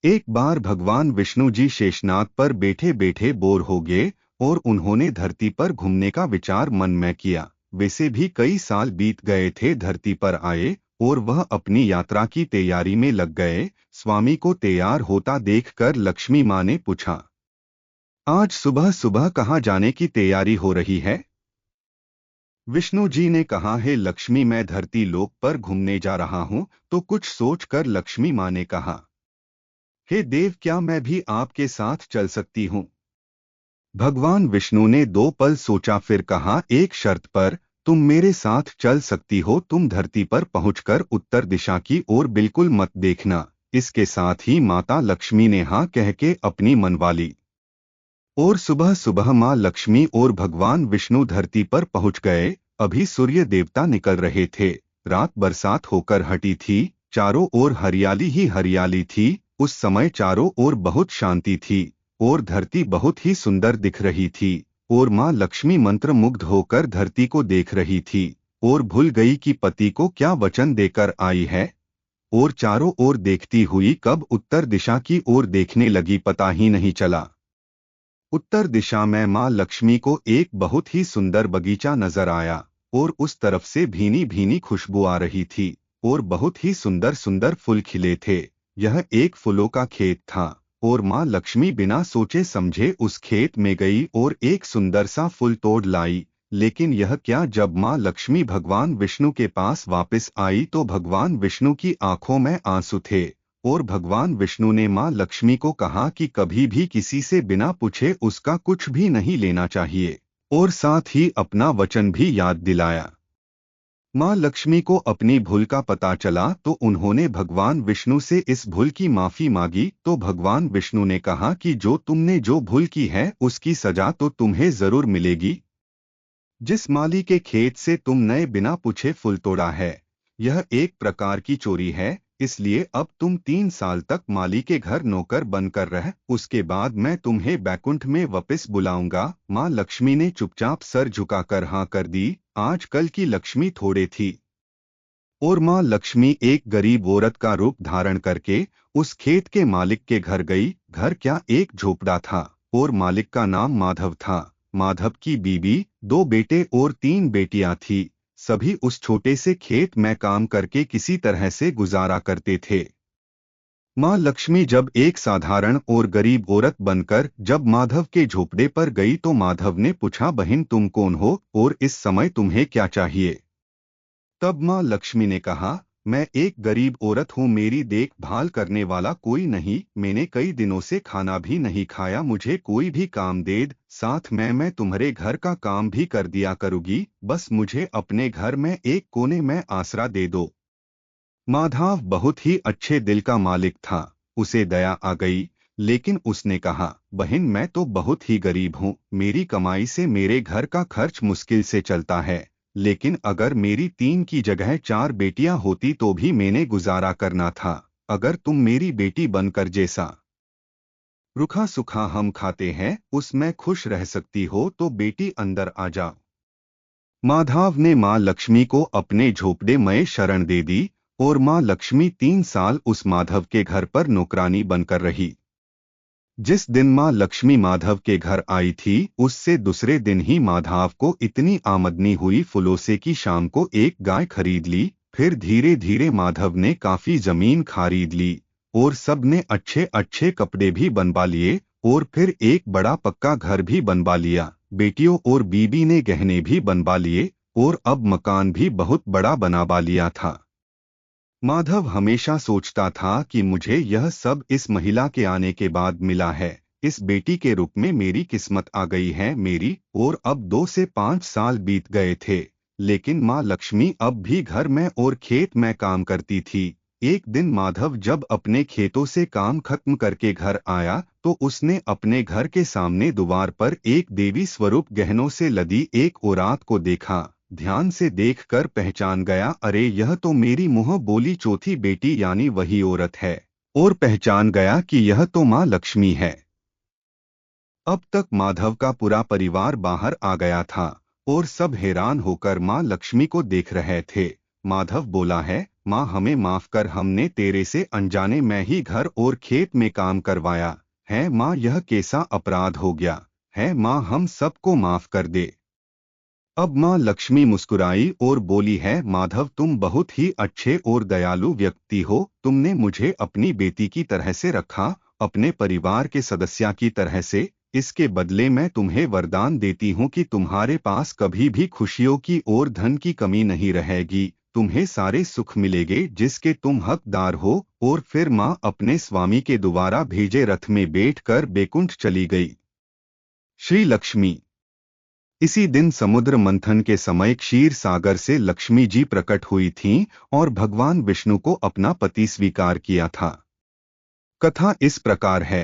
एक बार भगवान विष्णु जी शेषनाग पर बैठे बैठे बोर हो गए और उन्होंने धरती पर घूमने का विचार मन में किया। वैसे भी कई साल बीत गए थे धरती पर आए और वह अपनी यात्रा की तैयारी में लग गए। स्वामी को तैयार होता देखकर लक्ष्मी माँ ने पूछा, आज सुबह सुबह कहाँ जाने की तैयारी हो रही है? विष्णु जी ने कहा, है लक्ष्मी, मैं धरती लोक पर घूमने जा रहा हूँ। तो कुछ सोचकर लक्ष्मी माँ ने कहा, हे देव, क्या मैं भी आपके साथ चल सकती हूँ? भगवान विष्णु ने दो पल सोचा, फिर कहा, एक शर्त पर। तुम मेरे साथ चल सकती हो। तुम धरती पर पहुंचकर उत्तर दिशा की ओर बिल्कुल मत देखना। इसके साथ ही माता लक्ष्मी ने हाँ कह के अपनी मनवा ली। और सुबह सुबह माँ लक्ष्मी और भगवान विष्णु धरती पर पहुंच गए। अभी सूर्य देवता निकल रहे थे। रात बरसात होकर हटी थी। चारों ओर हरियाली ही हरियाली थी। उस समय चारों ओर बहुत शांति थी और धरती बहुत ही सुंदर दिख रही थी। और माँ लक्ष्मी मंत्रमुग्ध होकर धरती को देख रही थी और भूल गई कि पति को क्या वचन देकर आई है। और चारों ओर देखती हुई कब उत्तर दिशा की ओर देखने लगी, पता ही नहीं चला। उत्तर दिशा में माँ लक्ष्मी को एक बहुत ही सुंदर बगीचा नजर आया और उस तरफ से भीनी भीनी खुशबू आ रही थी और बहुत ही सुंदर सुंदर फूल खिले थे। यह एक फूलों का खेत था और माँ लक्ष्मी बिना सोचे समझे उस खेत में गई और एक सुंदर सा फूल तोड़ लाई। लेकिन यह क्या, जब माँ लक्ष्मी भगवान विष्णु के पास वापस आई तो भगवान विष्णु की आंखों में आंसू थे। और भगवान विष्णु ने माँ लक्ष्मी को कहा कि कभी भी किसी से बिना पूछे उसका कुछ भी नहीं लेना चाहिए और साथ ही अपना वचन भी याद दिलाया। माँ लक्ष्मी को अपनी भूल का पता चला तो उन्होंने भगवान विष्णु से इस भूल की माफी मांगी। तो भगवान विष्णु ने कहा कि जो तुमने जो भूल की है उसकी सजा तो तुम्हें जरूर मिलेगी। जिस माली के खेत से तुम नए बिना पूछे फूल तोड़ा है, यह एक प्रकार की चोरी है। इसलिए अब तुम 3 साल तक माली के घर नौकर बनकर रह। उसके बाद मैं तुम्हें बैकुंठ में वापस बुलाऊंगा। माँ लक्ष्मी ने चुपचाप सर झुकाकर हाँ कर दी। आजकल की लक्ष्मी थोड़े थी और माँ लक्ष्मी एक गरीब औरत का रूप धारण करके उस खेत के मालिक के घर गई। घर क्या, एक झोपड़ा था और मालिक का नाम माधव था। माधव की बीबी, 2 बेटे और 3 बेटियां थी। सभी उस छोटे से खेत में काम करके किसी तरह से गुजारा करते थे। माँ लक्ष्मी जब एक साधारण और गरीब औरत बनकर जब माधव के झोपड़े पर गई तो माधव ने पूछा, बहन तुम कौन हो और इस समय तुम्हें क्या चाहिए? तब माँ लक्ष्मी ने कहा, मैं एक गरीब औरत हूँ, मेरी देखभाल करने वाला कोई नहीं। मैंने कई दिनों से खाना भी नहीं खाया। मुझे कोई भी काम दे, साथ में मैं तुम्हारे घर का काम भी कर दिया करूँगी। बस मुझे अपने घर में एक कोने में आसरा दे दो। माधव बहुत ही अच्छे दिल का मालिक था। उसे दया आ गई, लेकिन उसने कहा, बहन मैं तो बहुत ही गरीब हूँ। मेरी कमाई से मेरे घर का खर्च मुश्किल से चलता है। लेकिन अगर मेरी 3 की जगह 4 बेटियां होती तो भी मैंने गुजारा करना था। अगर तुम मेरी बेटी बनकर जैसा रूखा सूखा हम खाते हैं उसमें खुश रह सकती हो तो बेटी अंदर आ जाओ। माधव ने माँ लक्ष्मी को अपने झोपड़े में शरण दे दी और माँ लक्ष्मी 3 साल उस माधव के घर पर नौकरानी बनकर रही। जिस दिन माँ लक्ष्मी माधव के घर आई थी उससे दूसरे दिन ही माधव को इतनी आमदनी हुई फूलों से कि शाम को एक गाय खरीद ली। फिर धीरे धीरे माधव ने काफी जमीन खरीद ली और सब ने अच्छे अच्छे कपड़े भी बनवा लिए और फिर एक बड़ा पक्का घर भी बनवा लिया। बेटियों और बीबी ने गहने भी बनवा लिए और अब मकान भी बहुत बड़ा बनवा लिया था। माधव हमेशा सोचता था कि मुझे यह सब इस महिला के आने के बाद मिला है। इस बेटी के रूप में मेरी किस्मत आ गई है मेरी। और अब 2 से 5 साल बीत गए थे, लेकिन माँ लक्ष्मी अब भी घर में और खेत में काम करती थी। एक दिन माधव जब अपने खेतों से काम खत्म करके घर आया तो उसने अपने घर के सामने द्वार पर एक देवी स्वरूप गहनों से लदी एक औरत को देखा। ध्यान से देखकर पहचान गया, अरे यह तो मेरी मुंह बोली चौथी बेटी यानी वही औरत है। और पहचान गया कि यह तो माँ लक्ष्मी है। अब तक माधव का पूरा परिवार बाहर आ गया था और सब हैरान होकर माँ लक्ष्मी को देख रहे थे। माधव बोला है, माँ हमें माफ कर, हमने तेरे से अनजाने में ही घर और खेत में काम करवाया है। माँ यह कैसा अपराध हो गया है, माँ हम सबको माफ कर दे। अब माँ लक्ष्मी मुस्कुराई और बोली है, माधव तुम बहुत ही अच्छे और दयालु व्यक्ति हो। तुमने मुझे अपनी बेटी की तरह से रखा, अपने परिवार के सदस्य की तरह से। इसके बदले मैं तुम्हें वरदान देती हूँ कि तुम्हारे पास कभी भी खुशियों की और धन की कमी नहीं रहेगी। तुम्हें सारे सुख मिलेंगे जिसके तुम हकदार हो। और फिर माँ अपने स्वामी के द्वारा भेजे रथ में बैठकर बैकुंठ चली गई। श्री लक्ष्मी। इसी दिन समुद्र मंथन के समय क्षीर सागर से लक्ष्मी जी प्रकट हुई थीं और भगवान विष्णु को अपना पति स्वीकार किया था। कथा इस प्रकार है।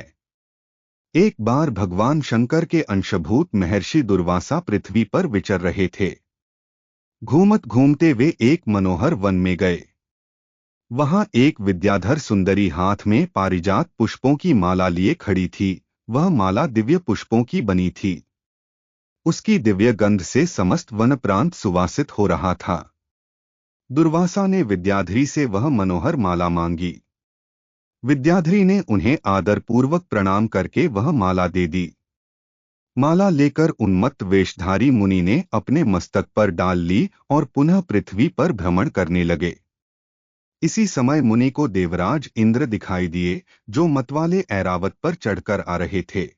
एक बार भगवान शंकर के अंशभूत महर्षि दुर्वासा पृथ्वी पर विचर रहे थे। घूमत घूमते वे एक मनोहर वन में गए। वहां एक विद्याधर सुंदरी हाथ में पारिजात पुष्पों की माला लिए खड़ी थी। वह माला दिव्य पुष्पों की बनी थी। उसकी दिव्य गंध से समस्त वन प्रांत सुवासित हो रहा था। दुर्वासा ने विद्याधरी से वह मनोहर माला मांगी। विद्याधरी ने उन्हें आदरपूर्वक प्रणाम करके वह माला दे दी। माला लेकर उन्मत्त वेशधारी मुनि ने अपने मस्तक पर डाल ली और पुनः पृथ्वी पर भ्रमण करने लगे। इसी समय मुनि को देवराज इंद्र दिखाई दिए, जो मतवाले ऐरावत पर चढ़कर आ रहे थे।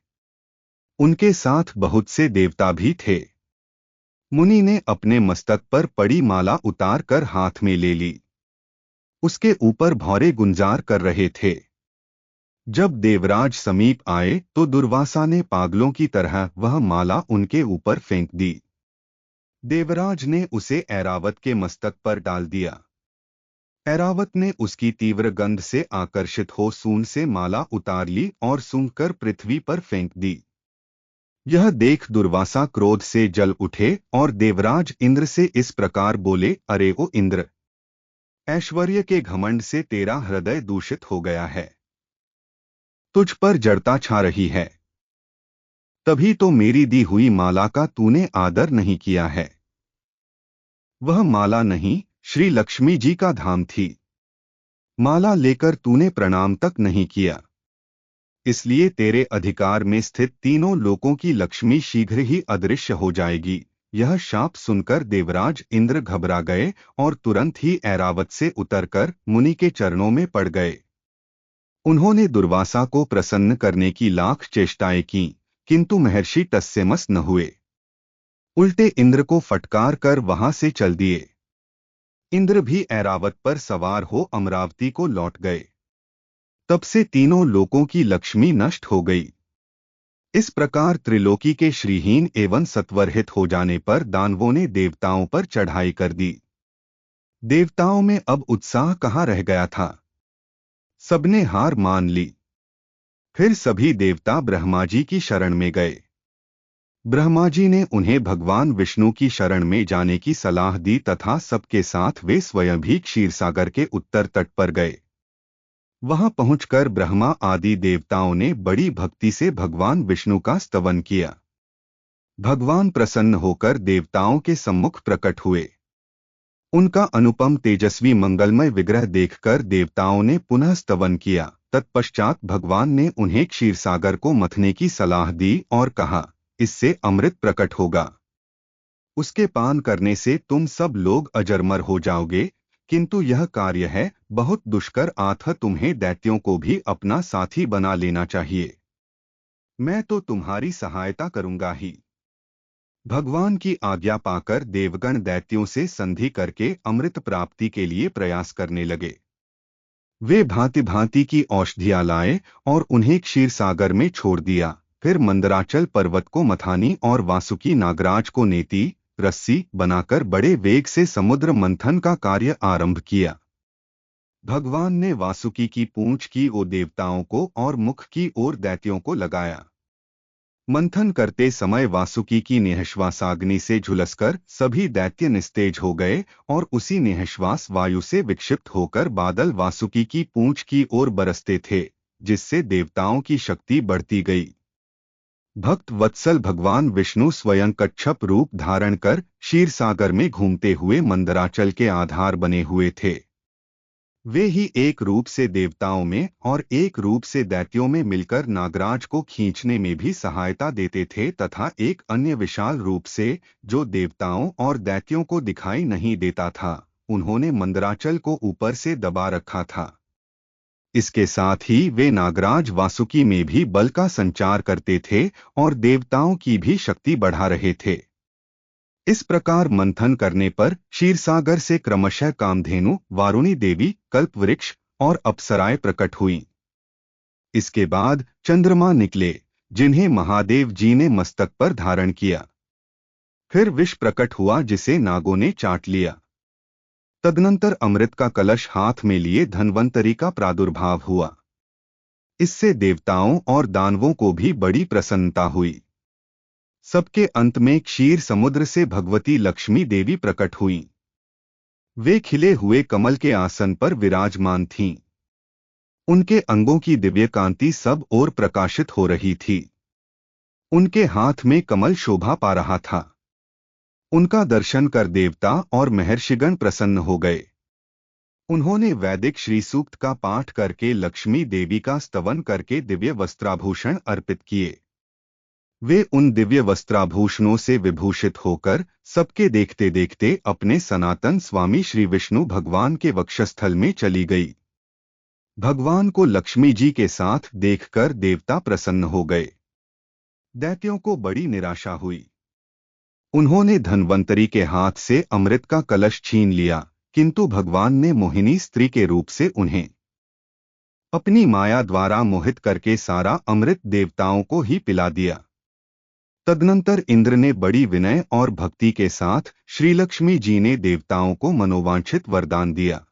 उनके साथ बहुत से देवता भी थे। मुनि ने अपने मस्तक पर पड़ी माला उतार कर हाथ में ले ली। उसके ऊपर भौरे गुंजार कर रहे थे। जब देवराज समीप आए तो दुर्वासा ने पागलों की तरह वह माला उनके ऊपर फेंक दी। देवराज ने उसे ऐरावत के मस्तक पर डाल दिया। ऐरावत ने उसकी तीव्र गंध से आकर्षित हो सूंड से माला उतार ली और सूंघकर पृथ्वी पर फेंक दी। यह देख दुर्वासा क्रोध से जल उठे और देवराज इंद्र से इस प्रकार बोले, अरे ओ इंद्र, ऐश्वर्य के घमंड से तेरा हृदय दूषित हो गया है। तुझ पर जड़ता छा रही है। तभी तो मेरी दी हुई माला का तूने आदर नहीं किया है। वह माला नहीं, श्री लक्ष्मी जी का धाम थी। माला लेकर तूने प्रणाम तक नहीं किया। इसलिए तेरे अधिकार में स्थित तीनों लोकों की लक्ष्मी शीघ्र ही अदृश्य हो जाएगी। यह शाप सुनकर देवराज इंद्र घबरा गए और तुरंत ही ऐरावत से उतरकर मुनि के चरणों में पड़ गए। उन्होंने दुर्वासा को प्रसन्न करने की लाख चेष्टाएं की, किंतु महर्षि टस्सेमस न हुए। उल्टे इंद्र को फटकार कर वहां से चल दिए। इंद्र भी ऐरावत पर सवार हो अमरावती को लौट गए। तब से तीनों लोकों की लक्ष्मी नष्ट हो गई। इस प्रकार त्रिलोकी के श्रीहीन एवं सत्वरहित हो जाने पर दानवों ने देवताओं पर चढ़ाई कर दी। देवताओं में अब उत्साह कहाँ रह गया था। सबने हार मान ली। फिर सभी देवता ब्रह्मा जी की शरण में गए। ब्रह्मा जी ने उन्हें भगवान विष्णु की शरण में जाने की सलाह दी तथा सबके साथ वे स्वयं भी क्षीरसागर के उत्तर तट पर गए। वहां पहुंचकर ब्रह्मा आदि देवताओं ने बड़ी भक्ति से भगवान विष्णु का स्तवन किया। भगवान प्रसन्न होकर देवताओं के सम्मुख प्रकट हुए। उनका अनुपम तेजस्वी मंगलमय विग्रह देखकर देवताओं ने पुनः स्तवन किया। तत्पश्चात भगवान ने उन्हें क्षीरसागर को मथने की सलाह दी और कहा, इससे अमृत प्रकट होगा। उसके पान करने से तुम सब लोग अजरमर हो जाओगे, किंतु यह कार्य है बहुत दुष्कर, अतः तुम्हें दैत्यों को भी अपना साथी बना लेना चाहिए। मैं तो तुम्हारी सहायता करूंगा ही। भगवान की आज्ञा पाकर देवगण दैत्यों से संधि करके अमृत प्राप्ति के लिए प्रयास करने लगे। वे भांति भांति की औषधियां लाए और उन्हें क्षीरसागर में छोड़ दिया। फिर मंदराचल पर्वत को मथानी और वासुकी नागराज को नेती रस्सी बनाकर बड़े वेग से समुद्र मंथन का कार्य आरंभ किया। भगवान ने वासुकी की पूंछ की ओर देवताओं को और मुख की ओर दैत्यों को लगाया। मंथन करते समय वासुकी की निःश्वासाग्नि से झुलसकर सभी दैत्य निस्तेज हो गए और उसी निःश्वास वायु से विक्षिप्त होकर बादल वासुकी की पूंछ की ओर बरसते थे, जिससे देवताओं की शक्ति बढ़ती गई। भक्त वत्सल भगवान विष्णु स्वयं कच्छप रूप धारण कर क्षीरसागर में घूमते हुए मंदराचल के आधार बने हुए थे। वे ही एक रूप से देवताओं में और एक रूप से दैत्यों में मिलकर नागराज को खींचने में भी सहायता देते थे तथा एक अन्य विशाल रूप से जो देवताओं और दैत्यों को दिखाई नहीं देता था, उन्होंने मंदराचल को ऊपर से दबा रखा था। इसके साथ ही वे नागराज वासुकी में भी बल का संचार करते थे और देवताओं की भी शक्ति बढ़ा रहे थे। इस प्रकार मंथन करने पर क्षीरसागर से क्रमशः कामधेनु, वारुणी देवी, कल्पवृक्ष और अप्सराएं प्रकट हुईं। इसके बाद चंद्रमा निकले, जिन्हें महादेव जी ने मस्तक पर धारण किया। फिर विष प्रकट हुआ जिसे नागों ने चाट लिया। तदनंतर अमृत का कलश हाथ में लिए धन्वंतरी का प्रादुर्भाव हुआ। इससे देवताओं और दानवों को भी बड़ी प्रसन्नता हुई। सबके अंत में क्षीर समुद्र से भगवती लक्ष्मी देवी प्रकट हुईं। वे खिले हुए कमल के आसन पर विराजमान थीं। उनके अंगों की दिव्य कांति सब ओर प्रकाशित हो रही थी। उनके हाथ में कमल शोभा पा रहा था। उनका दर्शन कर देवता और महर्षिगण प्रसन्न हो गए। उन्होंने वैदिक श्री सूक्त का पाठ करके लक्ष्मी देवी का स्तवन करके दिव्य वस्त्राभूषण अर्पित किए। वे उन दिव्य वस्त्राभूषणों से विभूषित होकर सबके देखते देखते अपने सनातन स्वामी श्री विष्णु भगवान के वक्षस्थल में चली गई। भगवान को लक्ष्मी जी के साथ देखकर देवता प्रसन्न हो गए। दैत्यों को बड़ी निराशा हुई। उन्होंने धन्वंतरी के हाथ से अमृत का कलश छीन लिया, किंतु भगवान ने मोहिनी स्त्री के रूप से उन्हें अपनी माया द्वारा मोहित करके सारा अमृत देवताओं को ही पिला दिया। तदनंतर इंद्र ने बड़ी विनय और भक्ति के साथ श्रीलक्ष्मी जी ने देवताओं को मनोवांछित वरदान दिया।